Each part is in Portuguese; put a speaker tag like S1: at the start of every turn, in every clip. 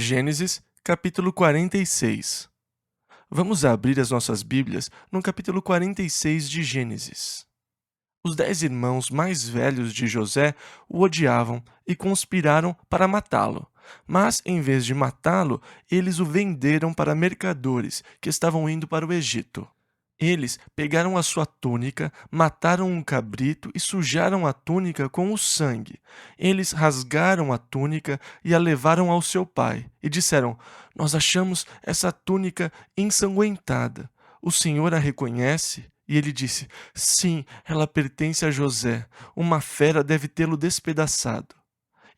S1: Gênesis, capítulo 46. Vamos abrir as nossas Bíblias no capítulo 46 de Gênesis. Os 10 irmãos mais velhos de José o odiavam e conspiraram para matá-lo. Mas, em vez de matá-lo, eles o venderam para mercadores que estavam indo para o Egito. Eles pegaram a sua túnica, mataram um cabrito e sujaram a túnica com o sangue. Eles rasgaram a túnica e a levaram ao seu pai e disseram: Nós achamos essa túnica ensanguentada. O Senhor a reconhece? E ele disse: Sim, ela pertence a José. Uma fera deve tê-lo despedaçado.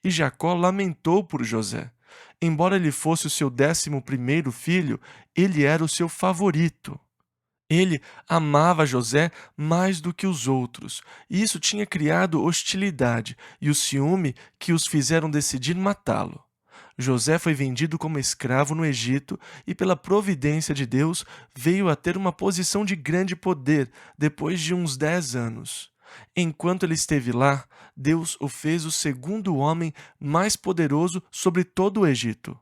S1: E Jacó lamentou por José. Embora ele fosse o seu 11º filho, ele era o seu favorito. Ele amava José mais do que os outros, e isso tinha criado hostilidade e o ciúme que os fizeram decidir matá-lo. José foi vendido como escravo no Egito e, pela providência de Deus, veio a ter uma posição de grande poder depois de uns 10 anos. Enquanto ele esteve lá, Deus o fez o segundo homem mais poderoso sobre todo o Egito.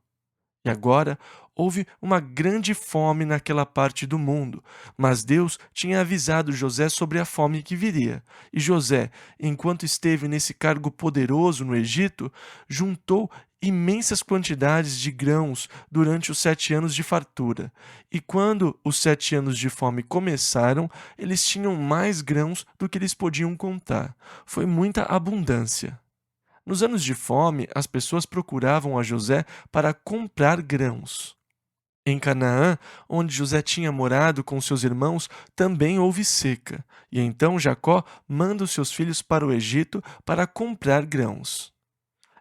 S1: E agora houve uma grande fome naquela parte do mundo, mas Deus tinha avisado José sobre a fome que viria. E José, enquanto esteve nesse cargo poderoso no Egito, juntou imensas quantidades de grãos durante os 7 anos de fartura. E quando os 7 anos de fome começaram, eles tinham mais grãos do que eles podiam contar. Foi muita abundância. Nos anos de fome, as pessoas procuravam a José para comprar grãos. Em Canaã, onde José tinha morado com seus irmãos, também houve seca, e então Jacó manda os seus filhos para o Egito para comprar grãos.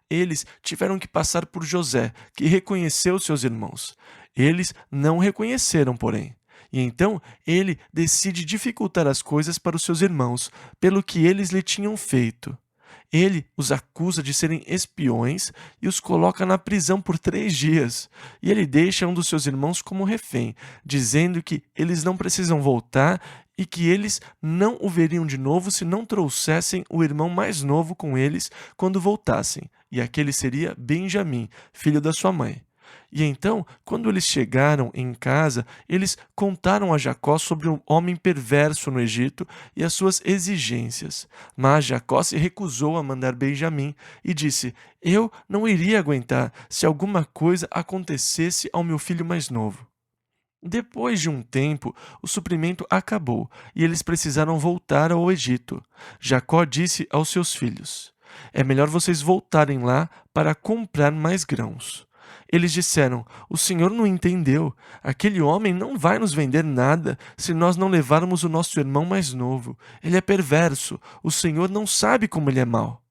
S1: Eles tiveram que passar por José, que reconheceu seus irmãos. Eles não reconheceram, porém. E então ele decide dificultar as coisas para os seus irmãos, pelo que eles lhe tinham feito. Ele os acusa de serem espiões e os coloca na prisão por 3 dias. E ele deixa um dos seus irmãos como refém, dizendo que eles não precisam voltar e que eles não o veriam de novo se não trouxessem o irmão mais novo com eles quando voltassem. E aquele seria Benjamim, filho da sua mãe. E então, quando eles chegaram em casa, eles contaram a Jacó sobre um homem perverso no Egito e as suas exigências. Mas Jacó se recusou a mandar Benjamim e disse: Eu não iria aguentar se alguma coisa acontecesse ao meu filho mais novo. Depois de um tempo, o suprimento acabou e eles precisaram voltar ao Egito. Jacó disse aos seus filhos: É melhor vocês voltarem lá para comprar mais grãos. Eles disseram: O Senhor não entendeu. Aquele homem não vai nos vender nada se nós não levarmos o nosso irmão mais novo. Ele é perverso. O Senhor não sabe como ele é mau.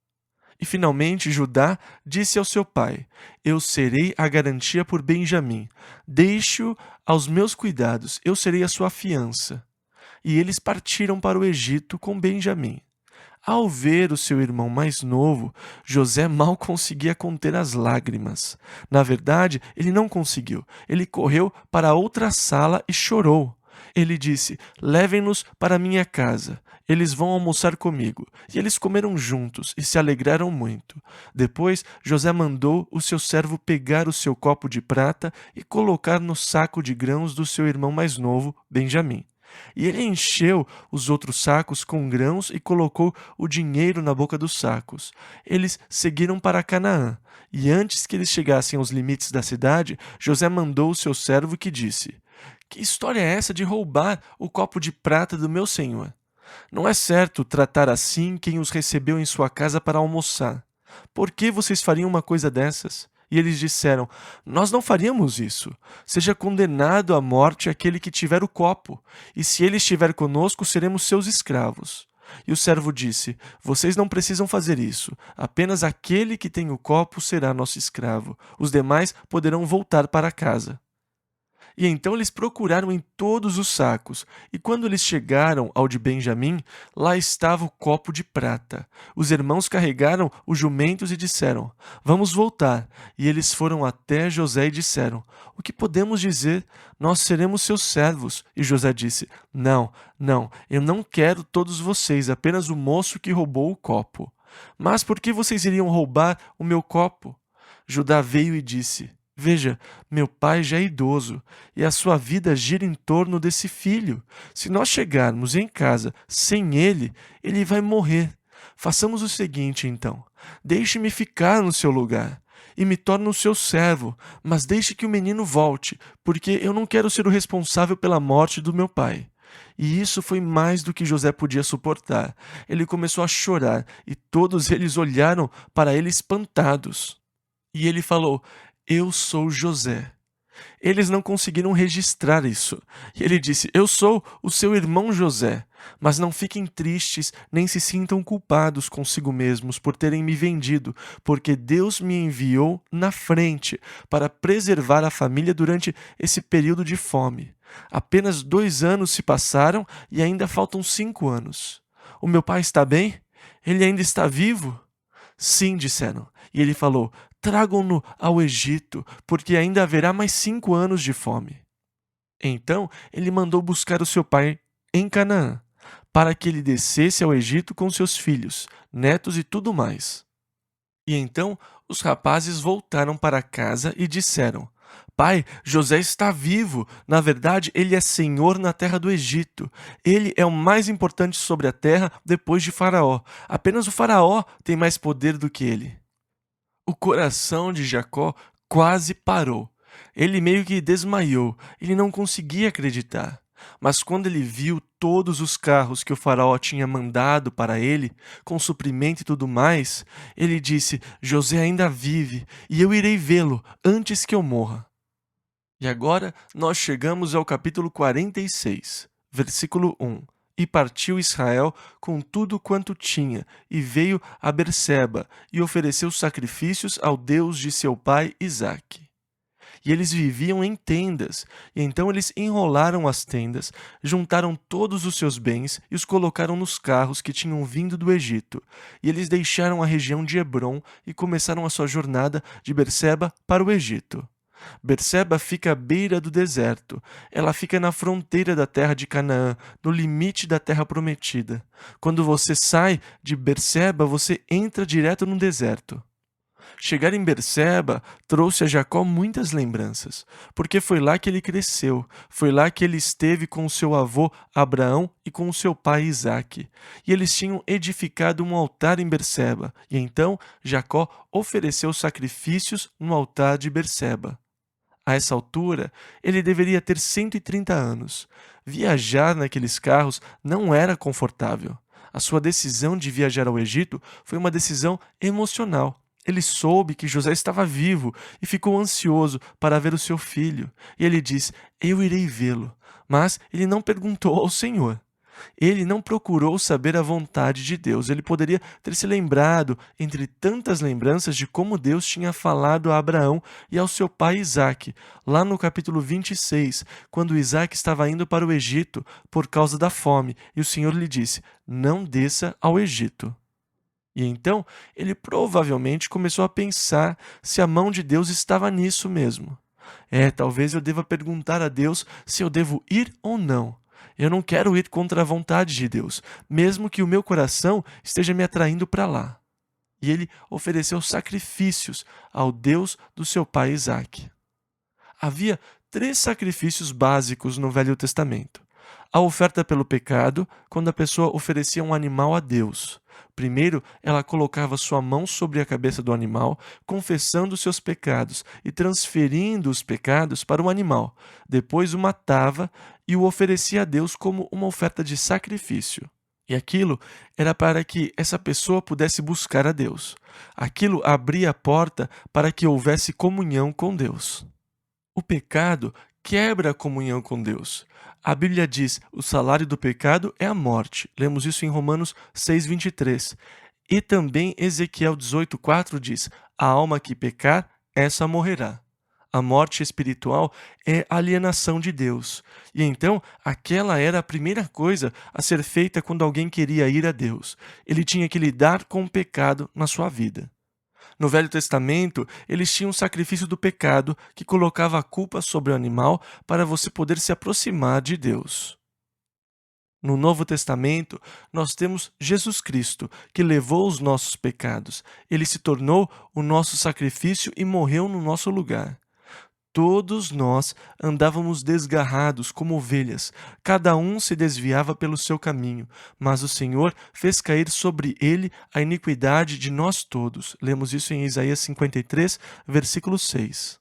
S1: E finalmente Judá disse ao seu pai: Eu serei a garantia por Benjamim. Deixe-o aos meus cuidados. Eu serei a sua fiança. E eles partiram para o Egito com Benjamim. Ao ver o seu irmão mais novo, José mal conseguia conter as lágrimas. Na verdade, ele não conseguiu. Ele correu para outra sala e chorou. Ele disse: Levem-nos para minha casa. Eles vão almoçar comigo. E eles comeram juntos e se alegraram muito. Depois, José mandou o seu servo pegar o seu copo de prata e colocar no saco de grãos do seu irmão mais novo, Benjamim. E ele encheu os outros sacos com grãos e colocou o dinheiro na boca dos sacos. Eles seguiram para Canaã, e antes que eles chegassem aos limites da cidade, José mandou o seu servo que disse: Que história é essa de roubar o copo de prata do meu senhor? Não é certo tratar assim quem os recebeu em sua casa para almoçar. Por que vocês fariam uma coisa dessas? E eles disseram: Nós não faríamos isso. Seja condenado à morte aquele que tiver o copo, e se ele estiver conosco, seremos seus escravos. E o servo disse: Vocês não precisam fazer isso. Apenas aquele que tem o copo será nosso escravo. Os demais poderão voltar para casa. E então eles procuraram em todos os sacos, e quando eles chegaram ao de Benjamim, lá estava o copo de prata. Os irmãos carregaram os jumentos e disseram: Vamos voltar. E eles foram até José e disseram: O que podemos dizer? Nós seremos seus servos. E José disse: Não, eu não quero todos vocês, apenas o moço que roubou o copo. Mas por que vocês iriam roubar o meu copo? Judá veio e disse: Veja, meu pai já é idoso e a sua vida gira em torno desse filho. Se nós chegarmos em casa sem ele, ele vai morrer. Façamos o seguinte, então: deixe-me ficar no seu lugar e me torne o seu servo, mas deixe que o menino volte, porque eu não quero ser o responsável pela morte do meu pai. E isso foi mais do que José podia suportar. Ele começou a chorar e todos eles olharam para ele espantados. E ele falou: Eu sou José. Eles não conseguiram registrar isso. E ele disse: Eu sou o seu irmão José. Mas não fiquem tristes, nem se sintam culpados consigo mesmos por terem me vendido, porque Deus me enviou na frente para preservar a família durante esse período de fome. Apenas 2 anos se passaram e ainda faltam 5 anos. O meu pai está bem? Ele ainda está vivo? Sim, disseram. E ele falou: Tragam-no ao Egito, porque ainda haverá mais 5 anos de fome. Então ele mandou buscar o seu pai em Canaã, para que ele descesse ao Egito com seus filhos, netos e tudo mais. E então os rapazes voltaram para casa e disseram: Pai, José está vivo. Na verdade, ele é senhor na terra do Egito. Ele é o mais importante sobre a terra depois de Faraó. Apenas o Faraó tem mais poder do que ele. O coração de Jacó quase parou. Ele meio que desmaiou. Ele não conseguia acreditar. Mas quando ele viu todos os carros que o faraó tinha mandado para ele, com suprimento e tudo mais, ele disse: José ainda vive, e eu irei vê-lo antes que eu morra. E agora nós chegamos ao capítulo 46, versículo 1. E partiu Israel com tudo quanto tinha, e veio a Berseba, e ofereceu sacrifícios ao Deus de seu pai Isaque. E eles viviam em tendas, e então eles enrolaram as tendas, juntaram todos os seus bens e os colocaram nos carros que tinham vindo do Egito. E eles deixaram a região de Hebrom e começaram a sua jornada de Berseba para o Egito. Berseba fica à beira do deserto. Ela fica na fronteira da terra de Canaã, no limite da terra prometida. Quando você sai de Berseba, você entra direto no deserto. Chegar em Berseba trouxe a Jacó muitas lembranças, porque foi lá que ele cresceu, foi lá que ele esteve com seu avô Abraão e com seu pai Isaque. E eles tinham edificado um altar em Berseba, e então Jacó ofereceu sacrifícios no altar de Berseba. A essa altura, ele deveria ter 130 anos. Viajar naqueles carros não era confortável. A sua decisão de viajar ao Egito foi uma decisão emocional. Ele soube que José estava vivo e ficou ansioso para ver o seu filho. E ele diz: Eu irei vê-lo. Mas ele não perguntou ao Senhor. Ele não procurou saber a vontade de Deus. Ele poderia ter se lembrado, entre tantas lembranças, de como Deus tinha falado a Abraão e ao seu pai Isaque, lá no capítulo 26, quando Isaque estava indo para o Egito por causa da fome, e o Senhor lhe disse: Não desça ao Egito. E então ele provavelmente começou a pensar se a mão de Deus estava nisso mesmo. Talvez eu deva perguntar a Deus se eu devo ir ou não. Eu não quero ir contra a vontade de Deus, mesmo que o meu coração esteja me atraindo para lá. E ele ofereceu sacrifícios ao Deus do seu pai Isaque. Havia 3 sacrifícios básicos no Velho Testamento. A oferta pelo pecado, quando a pessoa oferecia um animal a Deus. Primeiro, ela colocava sua mão sobre a cabeça do animal, confessando seus pecados e transferindo os pecados para o animal. Depois o matava e o oferecia a Deus como uma oferta de sacrifício. E aquilo era para que essa pessoa pudesse buscar a Deus. Aquilo abria a porta para que houvesse comunhão com Deus. O pecado quebra a comunhão com Deus. A Bíblia diz: o salário do pecado é a morte. Lemos isso em Romanos 6:23. E também Ezequiel 18:4 diz: a alma que pecar, essa morrerá. A morte espiritual é alienação de Deus. E então, aquela era a primeira coisa a ser feita quando alguém queria ir a Deus. Ele tinha que lidar com o pecado na sua vida. No Velho Testamento, eles tinham o sacrifício do pecado, que colocava a culpa sobre o animal para você poder se aproximar de Deus. No Novo Testamento, nós temos Jesus Cristo, que levou os nossos pecados. Ele se tornou o nosso sacrifício e morreu no nosso lugar. Todos nós andávamos desgarrados como ovelhas, cada um se desviava pelo seu caminho, mas o Senhor fez cair sobre ele a iniquidade de nós todos. Lemos isso em Isaías 53, versículo 6.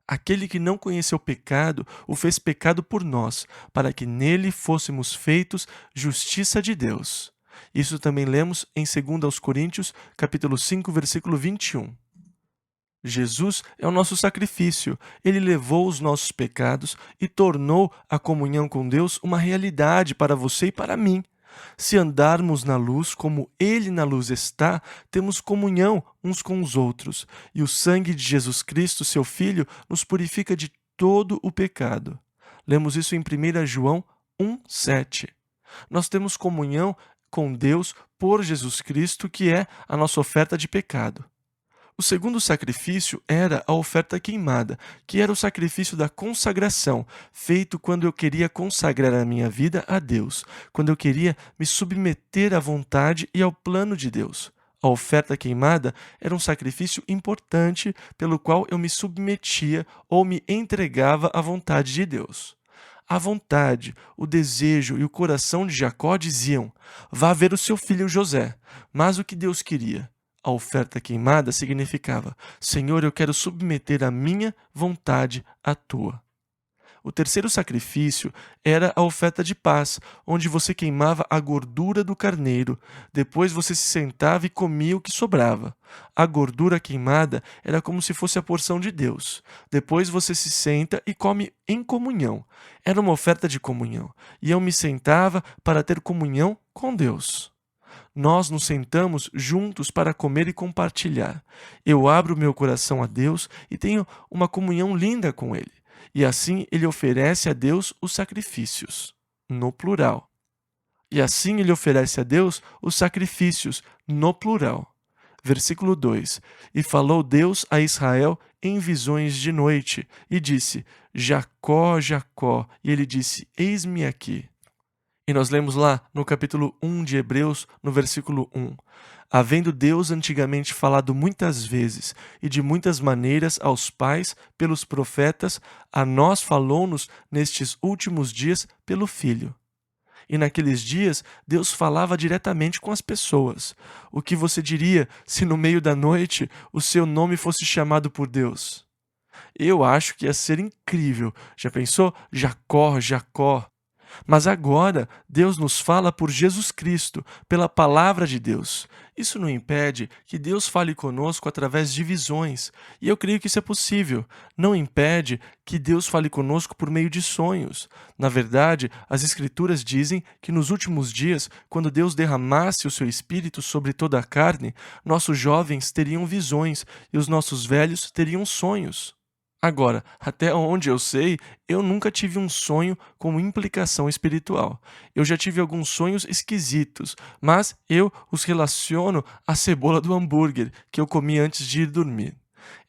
S1: Aquele que não conheceu pecado, o fez pecado por nós, para que nele fôssemos feitos justiça de Deus. Isso também lemos em 2 aos Coríntios, capítulo 5, versículo 21. Jesus é o nosso sacrifício. Ele levou os nossos pecados e tornou a comunhão com Deus uma realidade para você e para mim. Se andarmos na luz como Ele na luz está, temos comunhão uns com os outros, e o sangue de Jesus Cristo, seu Filho, nos purifica de todo o pecado. Lemos isso em 1 João 1,7. Nós temos comunhão com Deus por Jesus Cristo, que é a nossa oferta de pecado. O segundo sacrifício era a oferta queimada, que era o sacrifício da consagração, feito quando eu queria consagrar a minha vida a Deus, quando eu queria me submeter à vontade e ao plano de Deus. A oferta queimada era um sacrifício importante pelo qual eu me submetia ou me entregava à vontade de Deus. A vontade, o desejo e o coração de Jacó diziam: vá ver o seu filho José. Mas o que Deus queria? A oferta queimada significava: Senhor, eu quero submeter a minha vontade à tua. O terceiro sacrifício era a oferta de paz, onde você queimava a gordura do carneiro. Depois você se sentava e comia o que sobrava. A gordura queimada era como se fosse a porção de Deus. Depois você se senta e come em comunhão. Era uma oferta de comunhão. E eu me sentava para ter comunhão com Deus. Nós nos sentamos juntos para comer e compartilhar. Eu abro meu coração a Deus e tenho uma comunhão linda com Ele. E assim Ele oferece a Deus os sacrifícios, no plural. E assim Ele oferece a Deus os sacrifícios, no plural. Versículo 2. E falou Deus a Israel em visões de noite, e disse: Jacó, Jacó. E ele disse: Eis-me aqui. E nós lemos lá no capítulo 1 de Hebreus, no versículo 1. Havendo Deus antigamente falado muitas vezes e de muitas maneiras aos pais pelos profetas, a nós falou-nos nestes últimos dias pelo Filho. E naqueles dias, Deus falava diretamente com as pessoas. O que você diria se no meio da noite o seu nome fosse chamado por Deus? Eu acho que ia ser incrível. Já pensou? Jacó, Jacó. Mas agora, Deus nos fala por Jesus Cristo, pela palavra de Deus. Isso não impede que Deus fale conosco através de visões, e eu creio que isso é possível. Não impede que Deus fale conosco por meio de sonhos. Na verdade, as Escrituras dizem que nos últimos dias, quando Deus derramasse o seu Espírito sobre toda a carne, nossos jovens teriam visões e os nossos velhos teriam sonhos. Agora, até onde eu sei, eu nunca tive um sonho com implicação espiritual. Eu já tive alguns sonhos esquisitos, mas eu os relaciono à cebola do hambúrguer que eu comi antes de ir dormir.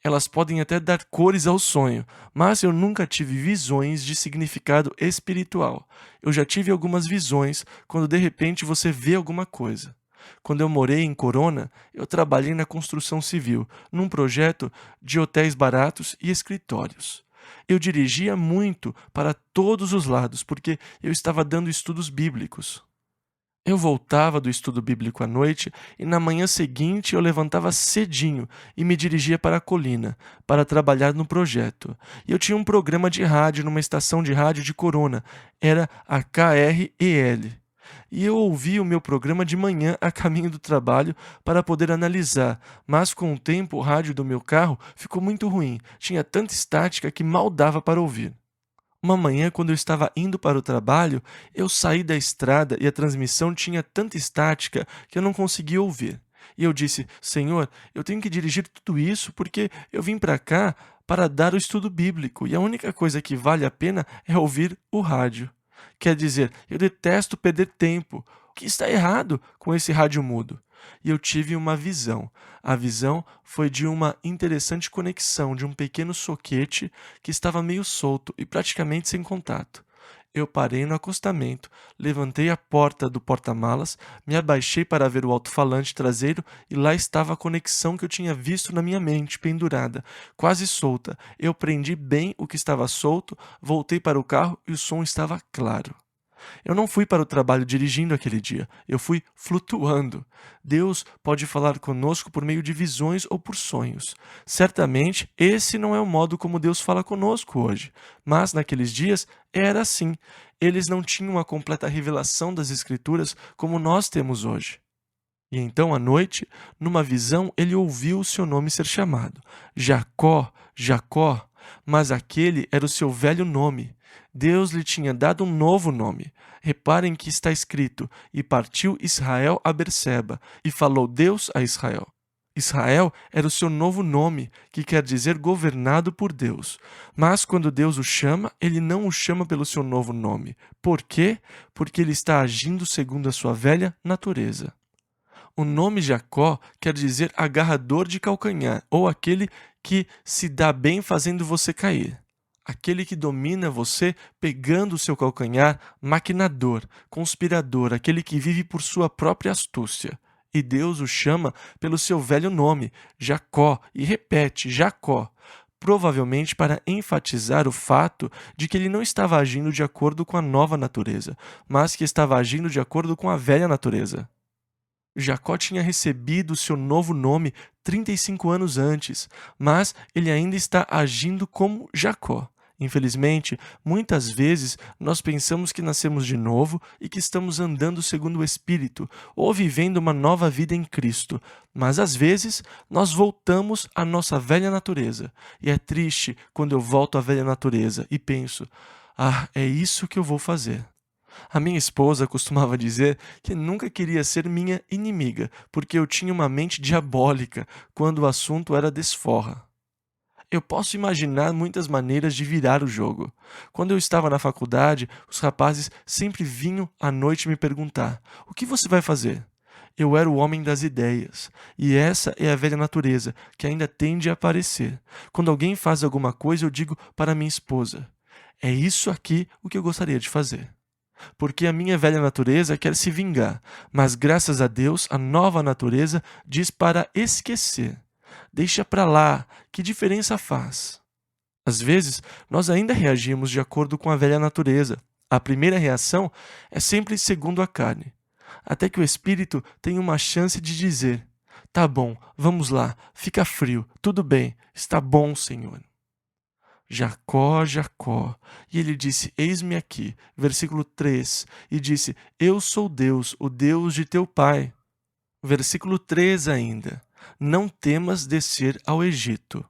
S1: Elas podem até dar cores ao sonho, mas eu nunca tive visões de significado espiritual. Eu já tive algumas visões quando de repente você vê alguma coisa. Quando eu morei em Corona, eu trabalhei na construção civil, num projeto de hotéis baratos e escritórios. Eu dirigia muito para todos os lados, porque eu estava dando estudos bíblicos. Eu voltava do estudo bíblico à noite e na manhã seguinte eu levantava cedinho e me dirigia para a colina, para trabalhar no projeto. E eu tinha um programa de rádio numa estação de rádio de Corona, era a KREL. E eu ouvi o meu programa de manhã a caminho do trabalho para poder analisar, mas com o tempo o rádio do meu carro ficou muito ruim, tinha tanta estática que mal dava para ouvir. Uma manhã, quando eu estava indo para o trabalho, eu saí da estrada e a transmissão tinha tanta estática que eu não conseguia ouvir. E eu disse: Senhor, eu tenho que dirigir tudo isso porque eu vim para cá para dar o estudo bíblico e a única coisa que vale a pena é ouvir o rádio. Quer dizer, eu detesto perder tempo. O que está errado com esse rádio mudo? E eu tive uma visão. A visão foi de uma interessante conexão de um pequeno soquete que estava meio solto e praticamente sem contato. Eu parei no acostamento, levantei a porta do porta-malas, me abaixei para ver o alto-falante traseiro e lá estava a conexão que eu tinha visto na minha mente, pendurada, quase solta. Eu prendi bem o que estava solto, voltei para o carro e o som estava claro. Eu não fui para o trabalho dirigindo aquele dia, eu fui flutuando. Deus pode falar conosco por meio de visões ou por sonhos. Certamente, esse não é o modo como Deus fala conosco hoje, mas naqueles dias era assim. Eles não tinham a completa revelação das Escrituras como nós temos hoje. E então, à noite, numa visão, ele ouviu o seu nome ser chamado. Jacó, Jacó. Mas aquele era o seu velho nome. Deus lhe tinha dado um novo nome. Reparem que está escrito: E partiu Israel a Berseba, e falou Deus a Israel. Israel era o seu novo nome, que quer dizer governado por Deus. Mas quando Deus o chama, ele não o chama pelo seu novo nome. Por quê? Porque ele está agindo segundo a sua velha natureza. O nome Jacó quer dizer agarrador de calcanhar, ou aquele que se dá bem fazendo você cair. Aquele que domina você pegando o seu calcanhar, maquinador, conspirador, aquele que vive por sua própria astúcia. E Deus o chama pelo seu velho nome, Jacó, e repete, Jacó, provavelmente para enfatizar o fato de que ele não estava agindo de acordo com a nova natureza, mas que estava agindo de acordo com a velha natureza. Jacó tinha recebido seu novo nome 35 anos antes, mas ele ainda está agindo como Jacó. Infelizmente, muitas vezes nós pensamos que nascemos de novo e que estamos andando segundo o Espírito ou vivendo uma nova vida em Cristo, mas às vezes nós voltamos à nossa velha natureza. E é triste quando eu volto à velha natureza e penso: ah, é isso que eu vou fazer. A minha esposa costumava dizer que nunca queria ser minha inimiga, porque eu tinha uma mente diabólica quando o assunto era desforra. Eu posso imaginar muitas maneiras de virar o jogo. Quando eu estava na faculdade, os rapazes sempre vinham à noite me perguntar: o que você vai fazer? Eu era o homem das ideias, e essa é a velha natureza que ainda tende a aparecer. Quando alguém faz alguma coisa, eu digo para minha esposa: é isso aqui o que eu gostaria de fazer. Porque a minha velha natureza quer se vingar, mas graças a Deus a nova natureza diz para esquecer. Deixa pra lá, que diferença faz? Às vezes, nós ainda reagimos de acordo com a velha natureza. A primeira reação é sempre segundo a carne, até que o espírito tenha uma chance de dizer: tá bom, vamos lá, fica frio, tudo bem, está bom, Senhor. Jacó, Jacó. E ele disse: eis-me aqui. Versículo 3. E disse: eu sou Deus, o Deus de teu pai. Versículo 3 ainda. Não temas descer ao Egito.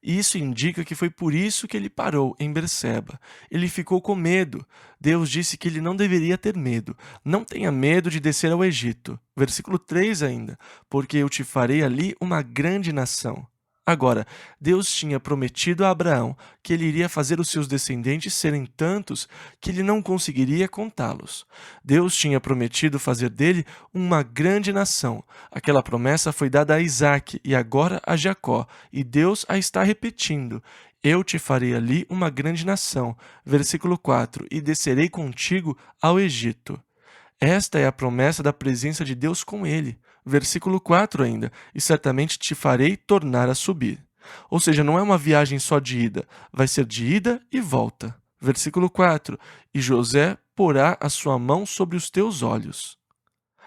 S1: Isso indica que foi por isso que ele parou em Berseba. Ele ficou com medo. Deus disse que ele não deveria ter medo. Não tenha medo de descer ao Egito. Versículo 3 ainda. Porque eu te farei ali uma grande nação. Agora, Deus tinha prometido a Abraão que ele iria fazer os seus descendentes serem tantos que ele não conseguiria contá-los. Deus tinha prometido fazer dele uma grande nação. Aquela promessa foi dada a Isaque e agora a Jacó, e Deus a está repetindo. Eu te farei ali uma grande nação. Versículo 4. E descerei contigo ao Egito. Esta é a promessa da presença de Deus com ele. Versículo 4 ainda, e certamente te farei tornar a subir. Ou seja, não é uma viagem só de ida, vai ser de ida e volta. Versículo 4, e José porá a sua mão sobre os teus olhos.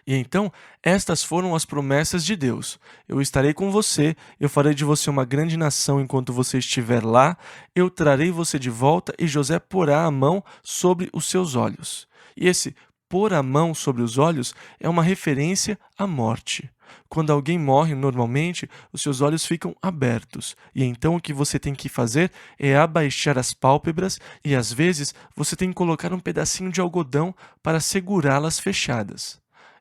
S1: E então, estas foram as promessas de Deus. Eu estarei com você, eu farei de você uma grande nação enquanto você estiver lá, eu trarei você de volta e José porá a mão sobre os seus olhos. E esse pôr a mão sobre os olhos é uma referência à morte. Quando alguém morre, normalmente, os seus olhos ficam abertos. E então o que você tem que fazer é abaixar as pálpebras e, às vezes, você tem que colocar um pedacinho de algodão para segurá-las fechadas.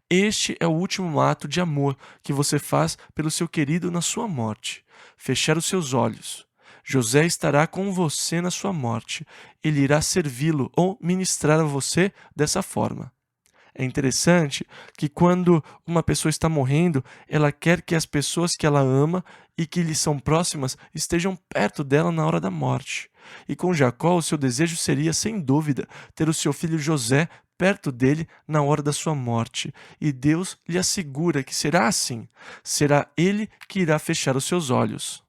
S1: Este é o último ato de amor que você faz pelo seu querido na sua morte. Fechar os seus olhos. José estará com você na sua morte. Ele irá servi-lo ou ministrar a você dessa forma. É interessante que quando uma pessoa está morrendo, ela quer que as pessoas que ela ama e que lhe são próximas estejam perto dela na hora da morte. E com Jacó, o seu desejo seria, sem dúvida, ter o seu filho José perto dele na hora da sua morte. E Deus lhe assegura que será assim. Será ele que irá fechar os seus olhos.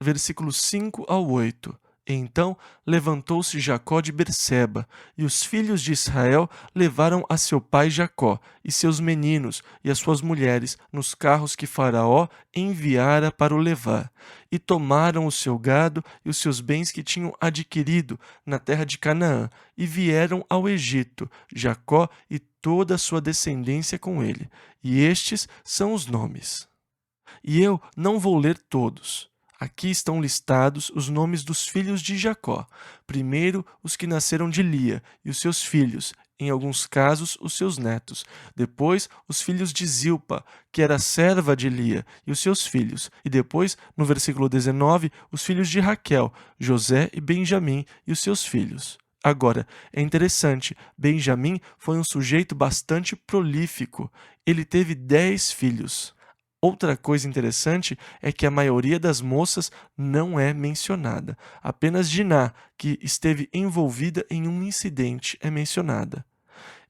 S1: Versículos 5 ao 8. Então levantou-se Jacó de Berseba, e os filhos de Israel levaram a seu pai Jacó, e seus meninos, e as suas mulheres, nos carros que Faraó enviara para o levar. E tomaram o seu gado e os seus bens que tinham adquirido na terra de Canaã, e vieram ao Egito, Jacó e toda a sua descendência com ele. E estes são os nomes. E eu não vou ler todos. Aqui estão listados os nomes dos filhos de Jacó. Primeiro, os que nasceram de Lia e os seus filhos, em alguns casos, os seus netos. Depois, os filhos de Zilpa, que era serva de Lia, e os seus filhos. E depois, no versículo 19, os filhos de Raquel, José e Benjamim e os seus filhos. Agora, é interessante, Benjamim foi um sujeito bastante prolífico. Ele teve 10 filhos. Outra coisa interessante é que a maioria das moças não é mencionada. Apenas Diná, que esteve envolvida em um incidente, é mencionada.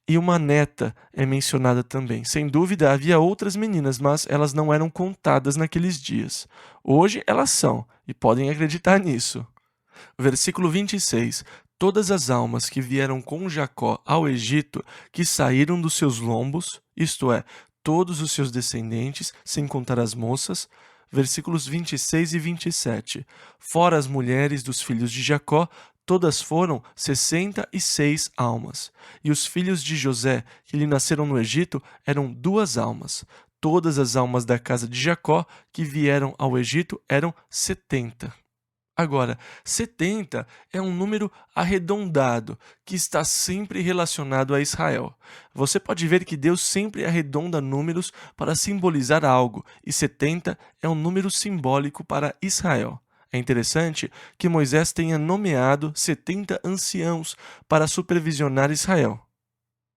S1: E uma neta é mencionada também. Sem dúvida, havia outras meninas, mas elas não eram contadas naqueles dias. Hoje elas são, e podem acreditar nisso. Versículo 26. Todas as almas que vieram com Jacó ao Egito, que saíram dos seus lombos, isto é, todos os seus descendentes, sem contar as moças, versículos 26 e 27. Fora as mulheres dos filhos de Jacó, todas foram 66 almas. E os filhos de José, que lhe nasceram no Egito, eram 2 almas. Todas as almas da casa de Jacó que vieram ao Egito eram 70. Agora, 70 é um número arredondado, que está sempre relacionado a Israel. Você pode ver que Deus sempre arredonda números para simbolizar algo, e 70 é um número simbólico para Israel. É interessante que Moisés tenha nomeado 70 anciãos para supervisionar Israel.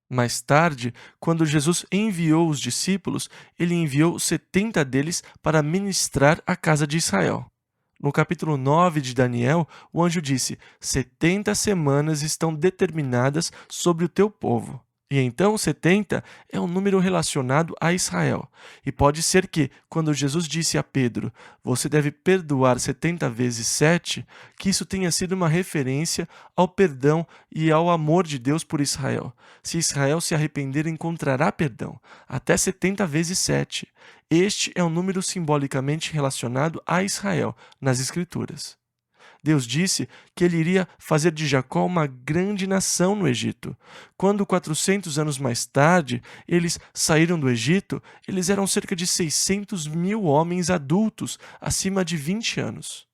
S1: Mais tarde, quando Jesus enviou os discípulos, ele enviou 70 deles para ministrar a casa de Israel. No capítulo 9 de Daniel, o anjo disse: 70 semanas estão determinadas sobre o teu povo. E então 70 é um número relacionado a Israel. E pode ser que, quando Jesus disse a Pedro, você deve perdoar 70 vezes 7, que isso tenha sido uma referência ao perdão e ao amor de Deus por Israel. Se Israel se arrepender, encontrará perdão, até 70 vezes 7. Este é um número simbolicamente relacionado a Israel nas Escrituras. Deus disse que ele iria fazer de Jacó uma grande nação no Egito. Quando 400 anos mais tarde eles saíram do Egito, eles eram cerca de 600 mil homens adultos acima de 20 anos.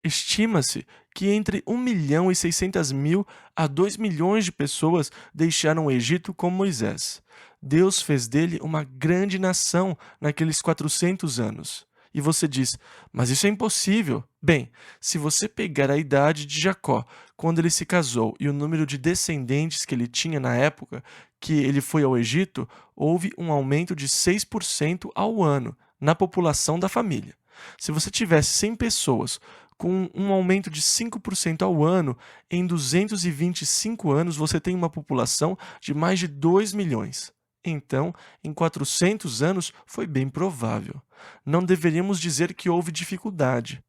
S1: Estima-se que entre 1.600.000 a 2 milhões de pessoas deixaram o Egito com Moisés. Deus fez dele uma grande nação naqueles 400 anos. E você diz, mas isso é impossível. Bem, se você pegar a idade de Jacó, quando ele se casou, e o número de descendentes que ele tinha na época que ele foi ao Egito, houve um aumento de 6% ao ano na população da família. Se você tivesse 100 pessoas com um aumento de 5% ao ano, em 225 anos você tem uma população de mais de 2 milhões. Então, em 400 anos, foi bem provável. Não deveríamos dizer que houve dificuldade.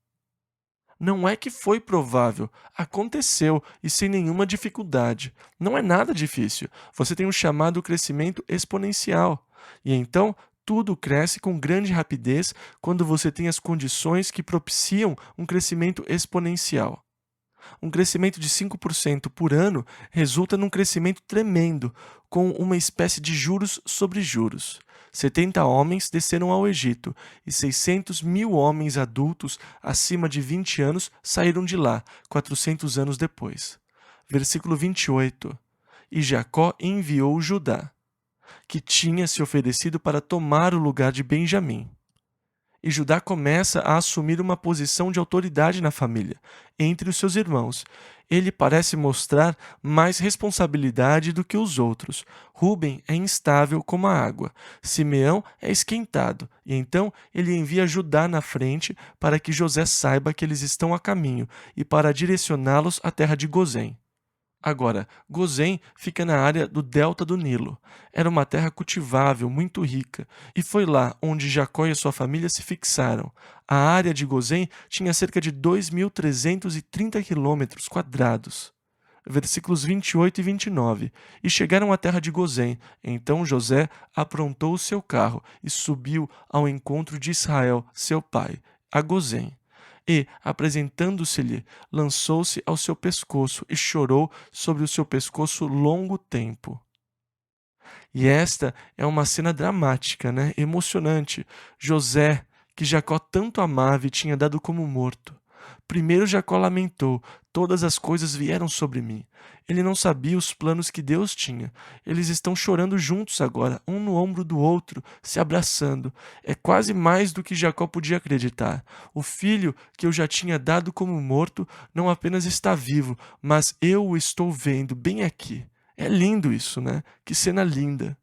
S1: Não é que foi provável, aconteceu e sem nenhuma dificuldade. Não é nada difícil. Você tem um chamado crescimento exponencial. E então, tudo cresce com grande rapidez quando você tem as condições que propiciam um crescimento exponencial. Um crescimento de 5% por ano resulta num crescimento tremendo, com uma espécie de juros sobre juros. 70 homens desceram ao Egito, e 600 mil homens adultos acima de 20 anos saíram de lá, 400 anos depois. Versículo 28. E Jacó enviou Judá, que tinha se oferecido para tomar o lugar de Benjamim. E Judá começa a assumir uma posição de autoridade na família, entre os seus irmãos. Ele parece mostrar mais responsabilidade do que os outros. Ruben é instável como a água. Simeão é esquentado, e então ele envia Judá na frente para que José saiba que eles estão a caminho e para direcioná-los à terra de Gozém. Agora, Gozém fica na área do delta do Nilo. Era uma terra cultivável, muito rica, e foi lá onde Jacó e a sua família se fixaram. A área de Gozém tinha cerca de 2.330 quilômetros quadrados. Versículos 28 e 29. E chegaram à terra de Gozém. Então José aprontou o seu carro e subiu ao encontro de Israel, seu pai, a Gozém. E, apresentando-se-lhe, lançou-se ao seu pescoço e chorou sobre o seu pescoço longo tempo. E esta é uma cena dramática, né? Emocionante. José, que Jacó tanto amava e tinha dado como morto. Primeiro Jacó lamentou: todas as coisas vieram sobre mim. Ele não sabia os planos que Deus tinha. Eles estão chorando juntos agora, um no ombro do outro, se abraçando. É quase mais do que Jacó podia acreditar. O filho que eu já tinha dado como morto não apenas está vivo, mas eu o estou vendo bem aqui. É lindo isso, né? Que cena linda.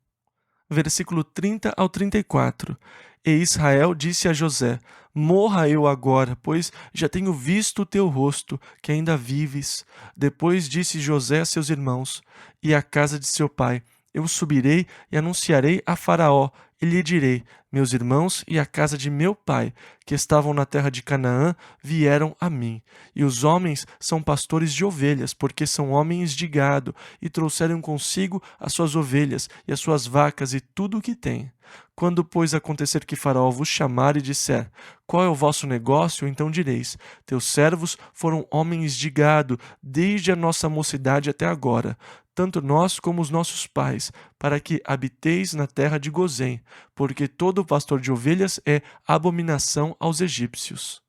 S1: Versículo 30 ao 34. E Israel disse a José: morra eu agora, pois já tenho visto o teu rosto, que ainda vives. Depois disse José a seus irmãos e à casa de seu pai: eu subirei e anunciarei a Faraó, e lhe direi: meus irmãos e a casa de meu pai, que estavam na terra de Canaã, vieram a mim. E os homens são pastores de ovelhas, porque são homens de gado, e trouxeram consigo as suas ovelhas e as suas vacas e tudo o que têm. Quando, pois, acontecer que Faraó vos chamar e disser: qual é o vosso negócio? Então direis: teus servos foram homens de gado, desde a nossa mocidade até agora, tanto nós como os nossos pais, para que habiteis na terra de Gozém, porque todo pastor de ovelhas é abominação aos egípcios.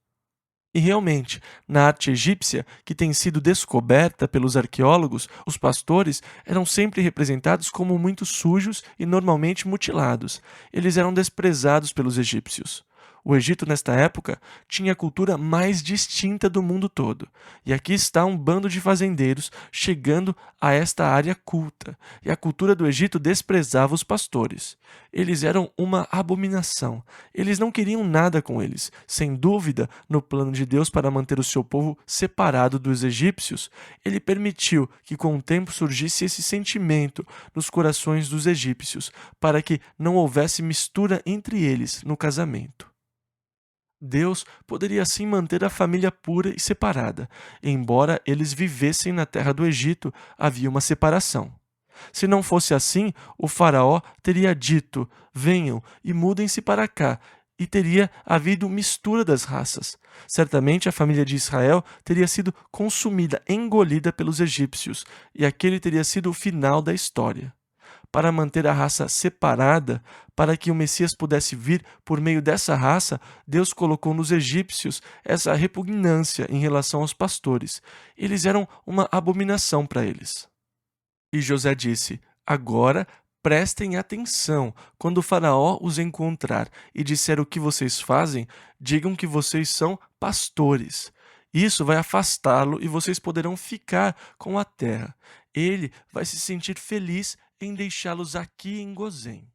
S1: E realmente, na arte egípcia, que tem sido descoberta pelos arqueólogos, os pastores eram sempre representados como muito sujos e normalmente mutilados. Eles eram desprezados pelos egípcios. O Egito, nesta época, tinha a cultura mais distinta do mundo todo. E aqui está um bando de fazendeiros chegando a esta área culta. E a cultura do Egito desprezava os pastores. Eles eram uma abominação. Eles não queriam nada com eles. Sem dúvida, no plano de Deus para manter o seu povo separado dos egípcios, ele permitiu que com o tempo surgisse esse sentimento nos corações dos egípcios, para que não houvesse mistura entre eles no casamento. Deus poderia assim manter a família pura e separada. Embora eles vivessem na terra do Egito, havia uma separação. Se não fosse assim, o faraó teria dito: venham e mudem-se para cá, e teria havido mistura das raças. Certamente a família de Israel teria sido consumida, engolida pelos egípcios, e aquele teria sido o final da história. Para manter a raça separada, para que o Messias pudesse vir por meio dessa raça, Deus colocou nos egípcios essa repugnância em relação aos pastores. Eles eram uma abominação para eles. E José disse: agora prestem atenção. Quando o faraó os encontrar e disser o que vocês fazem, digam que vocês são pastores. Isso vai afastá-lo e vocês poderão ficar com a terra. Ele vai se sentir feliz em deixá-los aqui em Gozém.